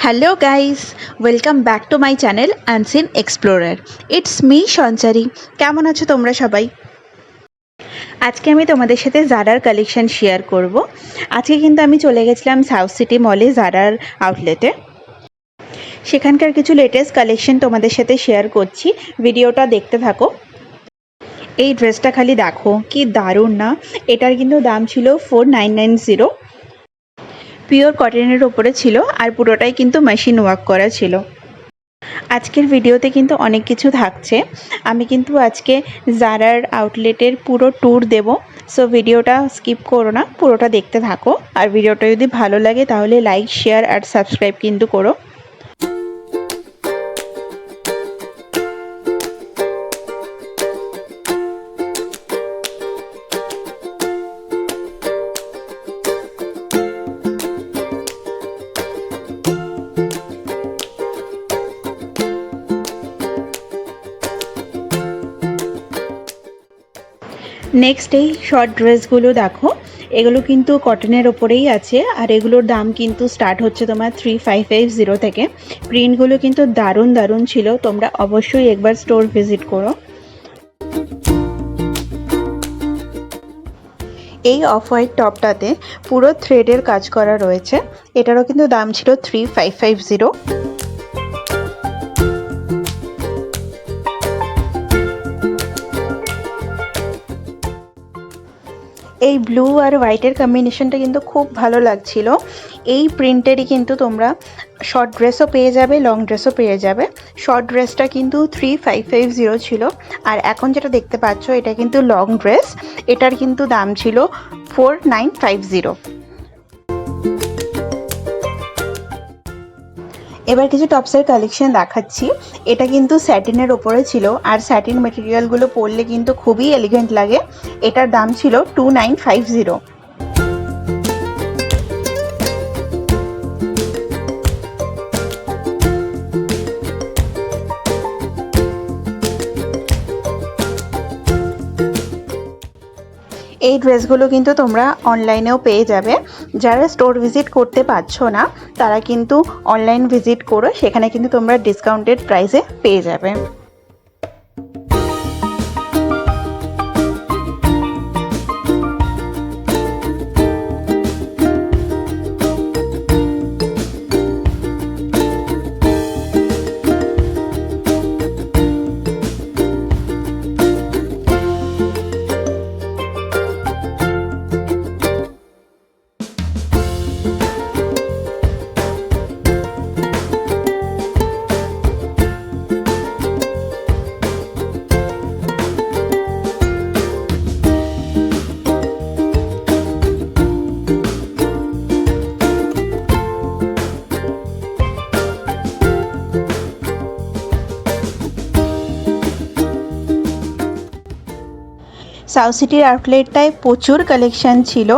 Hello guys, welcome back to my channel unseen explorer. It's me Sanchari. কেমন আছো তোমরা সবাই? আজকে আমি তোমাদের সাথে জারার কালেকশন শেয়ার করব। আজকে কিন্তু আমি চলে গেছিলাম সাউথ সিটি মলে, জারার আউটলেটে। সেখানকার কিছু লেটেস্ট কালেকশন তোমাদের সাথে শেয়ার করছি, ভিডিওটা দেখতে থাকো। এই ড্রেসটা খালি দেখো, কি দারুণ না! এটার কিন্তু দাম ছিল 4990। পিওর কটনের ওপরে ছিল আর পুরোটাই কিন্তু মেশিন ওয়ার্ক করা ছিল। আজকের ভিডিওতে কিন্তু অনেক কিছু থাকছে। আমি কিন্তু আজকে জারার আউটলেটের পুরো ট্যুর দেব। সো ভিডিওটা স্কিপ করো না, পুরোটা দেখতে থাকো। আর ভিডিওটা যদি ভালো লাগে তাহলে লাইক, শেয়ার আর সাবস্ক্রাইব কিন্তু করো। নেক্সট এই শর্ট ড্রেসগুলো দেখো, এগুলো কিন্তু কটনের ওপরেই আছে আর এগুলোর দাম কিন্তু স্টার্ট হচ্ছে তোমার 3550 থেকে। প্রিন্টগুলো কিন্তু দারুণ দারুণ ছিল, তোমরা অবশ্যই একবার স্টোর ভিজিট করো। এই অফ হোয়াইট টপটাতে পুরো থ্রেডের কাজ করা রয়েছে। এটারও কিন্তু দাম ছিল 3550। এই ব্লু আর হোয়াইটের কম্বিনেশনটা কিন্তু খুব ভালো লাগছিল। এই প্রিন্টেরই কিন্তু তোমরা শর্ট ড্রেসও পেয়ে যাবে, লং ড্রেসও পেয়ে যাবে। শর্ট ড্রেসটা কিন্তু 3550 ছিল, আর এখন যেটা দেখতে পাচ্ছ এটা কিন্তু লং ড্রেস। এটার কিন্তু দাম ছিল 4950। এবার কিছু টপসের কালেকশন দেখাচ্ছি। এটা কিন্তু স্যাটিনের ওপরে ছিল, আর স্যাটিন মেটেরিয়ালগুলো পরলে কিন্তু খুবই এলিগেন্ট লাগে। এটার দাম ছিল 2950। এই ড্রেসগুলো কিন্তু তোমরা অনলাইনেও পেয়ে যাবে। যারা স্টোর ভিজিট করতে পারছো না তারা কিন্তু অনলাইন ভিজিট করো, সেখানে কিন্তু তোমরা ডিসকাউন্টেড প্রাইসে পেয়ে যাবে। সাউথ সিটির আউটলেটটায় প্রচুর কালেকশান ছিল,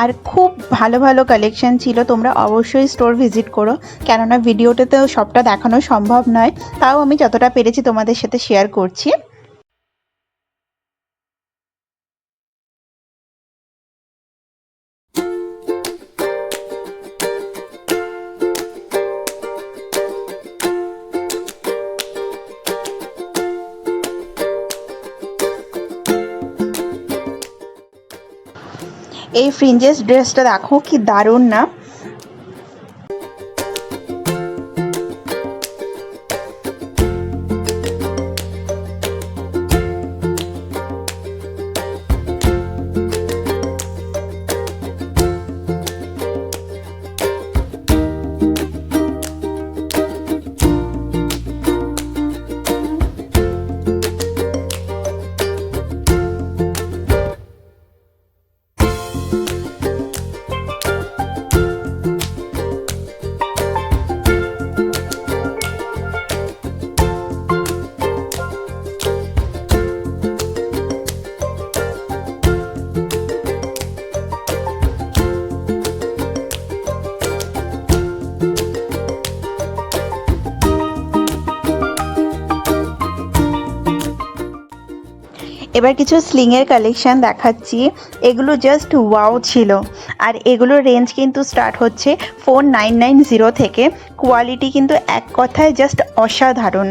আর খুব ভালো ভালো কালেকশান ছিল। তোমরা অবশ্যই স্টোর ভিজিট করো, কেননা ভিডিওটাতেও সবটা দেখানো সম্ভব নয়। তাও আমি যতটা পেরেছি তোমাদের সাথে শেয়ার করছি। এই ফ্রিঞ্জেস ড্রেসটা দেখো, কি দারুণ না! এবার কিছু স্লিংয়ের কালেকশান দেখাচ্ছি। এগুলো জাস্ট ওয়াও ছিল। আর এগুলোর রেঞ্জ কিন্তু স্টার্ট হচ্ছে 4990 থেকে। কোয়ালিটি কিন্তু এক কথায় জাস্ট অসাধারণ।